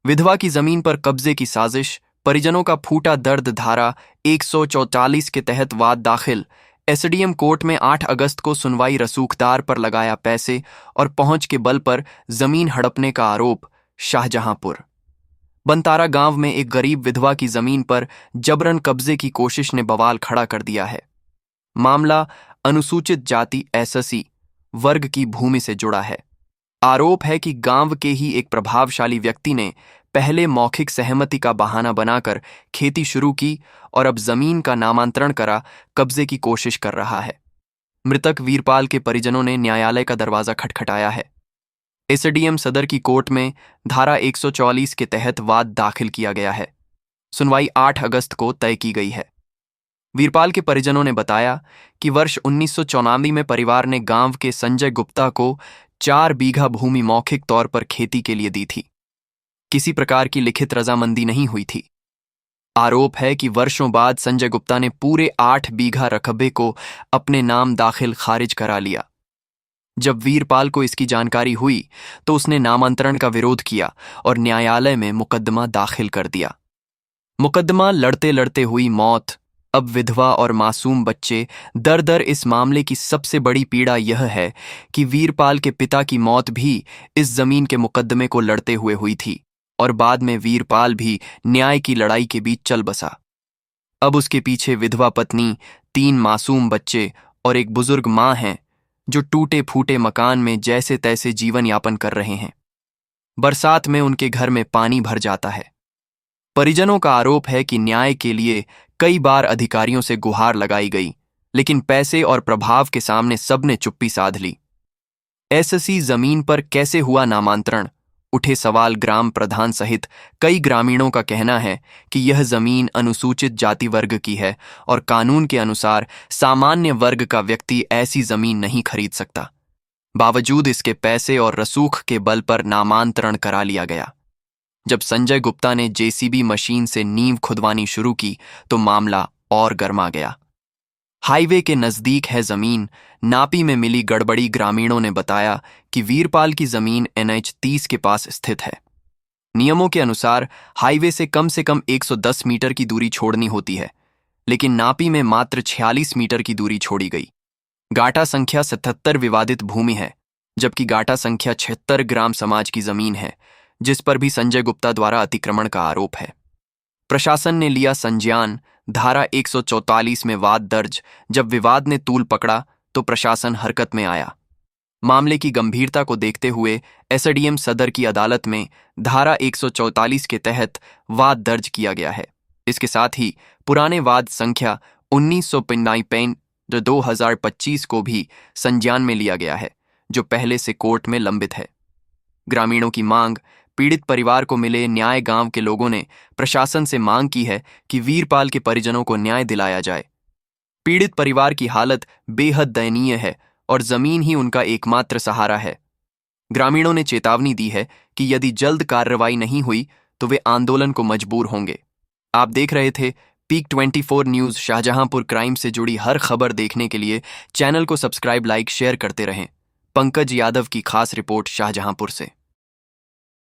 विधवा की जमीन पर कब्जे की साजिश, परिजनों का फूटा दर्द। धारा 144 के तहत वाद दाखिल। एसडीएम कोर्ट में 8 अगस्त को सुनवाई। रसूखदार पर लगाया पैसे और पहुंच के बल पर जमीन हड़पने का आरोप। शाहजहांपुर बनतारा गांव में एक गरीब विधवा की जमीन पर जबरन कब्जे की कोशिश ने बवाल खड़ा कर दिया है। मामला अनुसूचित जाति एससी वर्ग की भूमि से जुड़ा है। आरोप है कि गांव के ही एक प्रभावशाली व्यक्ति ने पहले मौखिक सहमति का बहाना बनाकर खेती शुरू की और अब जमीन का नामांतरण करा कब्जे की कोशिश कर रहा है। मृतक वीरपाल के परिजनों ने न्यायालय का दरवाजा खटखटाया है। एसडीएम सदर की कोर्ट में धारा 144 के तहत वाद दाखिल किया गया है। सुनवाई 8 अगस्त को तय की गई है। वीरपाल के परिजनों ने बताया कि वर्ष 1994 में परिवार ने गांव के संजय गुप्ता को 4 बीघा भूमि मौखिक तौर पर खेती के लिए दी थी। किसी प्रकार की लिखित रजामंदी नहीं हुई थी। आरोप है कि वर्षों बाद संजय गुप्ता ने पूरे 8 बीघा रकबे को अपने नाम दाखिल खारिज करा लिया। जब वीरपाल को इसकी जानकारी हुई तो उसने नामांतरण का विरोध किया और न्यायालय में मुकदमा दाखिल कर दिया। मुकदमा लड़ते लड़ते हुई मौत। अब विधवा और मासूम बच्चे दर दर। इस मामले की सबसे बड़ी पीड़ा यह है कि वीरपाल के पिता की मौत भी इस जमीन के मुकदमे को लड़ते हुए हुई थी और बाद में वीरपाल भी न्याय की लड़ाई के बीच चल बसा। अब उसके पीछे विधवा पत्नी, 3 मासूम बच्चे और एक बुजुर्ग मां हैं जो टूटे फूटे मकान में जैसे तैसे जीवन यापन कर रहे हैं। बरसात में उनके घर में पानी भर जाता है। परिजनों का आरोप है कि न्याय के लिए कई बार अधिकारियों से गुहार लगाई गई, लेकिन पैसे और प्रभाव के सामने सबने चुप्पी साध ली। एससी जमीन पर कैसे हुआ नामांतरण? उठे सवाल। ग्राम प्रधान सहित कई ग्रामीणों का कहना है कि यह जमीन अनुसूचित जाति वर्ग की है और कानून के अनुसार सामान्य वर्ग का व्यक्ति ऐसी जमीन नहीं खरीद सकता। बावजूद इसके पैसे और रसूख के बल पर नामांतरण करा लिया गया। जब संजय गुप्ता ने जेसीबी मशीन से नींव खुदवानी शुरू की तो मामला और गर्मा गया। हाईवे के नजदीक है जमीन। नापी में मिली गड़बड़ी। ग्रामीणों ने बताया कि वीरपाल की जमीन NH 30 के पास स्थित है। नियमों के अनुसार हाईवे से कम 110 मीटर की दूरी छोड़नी होती है, लेकिन नापी में मात्र 46 मीटर की दूरी छोड़ी गई। गाटा संख्या 77 विवादित भूमि है, जबकि गाटा संख्या 76 ग्राम समाज की जमीन है, जिस पर भी संजय गुप्ता द्वारा अतिक्रमण का आरोप है। प्रशासन ने लिया संज्ञान। धारा 144 में वाद दर्ज। जब विवाद ने तूल पकड़ा तो प्रशासन हरकत में आया। मामले की गंभीरता को देखते हुए एसडीएम सदर की अदालत में धारा 144 के तहत वाद दर्ज किया गया है। इसके साथ ही पुराने वाद संख्या 1995 को भी संज्ञान में लिया गया है, जो पहले से कोर्ट में लंबित है। ग्रामीणों की मांग। पीड़ित परिवार को मिले न्याय। गांव के लोगों ने प्रशासन से मांग की है कि वीरपाल के परिजनों को न्याय दिलाया जाए। पीड़ित परिवार की हालत बेहद दयनीय है और जमीन ही उनका एकमात्र सहारा है। ग्रामीणों ने चेतावनी दी है कि यदि जल्द कार्रवाई नहीं हुई तो वे आंदोलन को मजबूर होंगे। आप देख रहे थे पीक 24 न्यूज। शाहजहांपुर क्राइम से जुड़ी हर खबर देखने के लिए चैनल को सब्सक्राइब, लाइक, शेयर करते रहें। पंकज यादव की खास रिपोर्ट शाहजहांपुर से।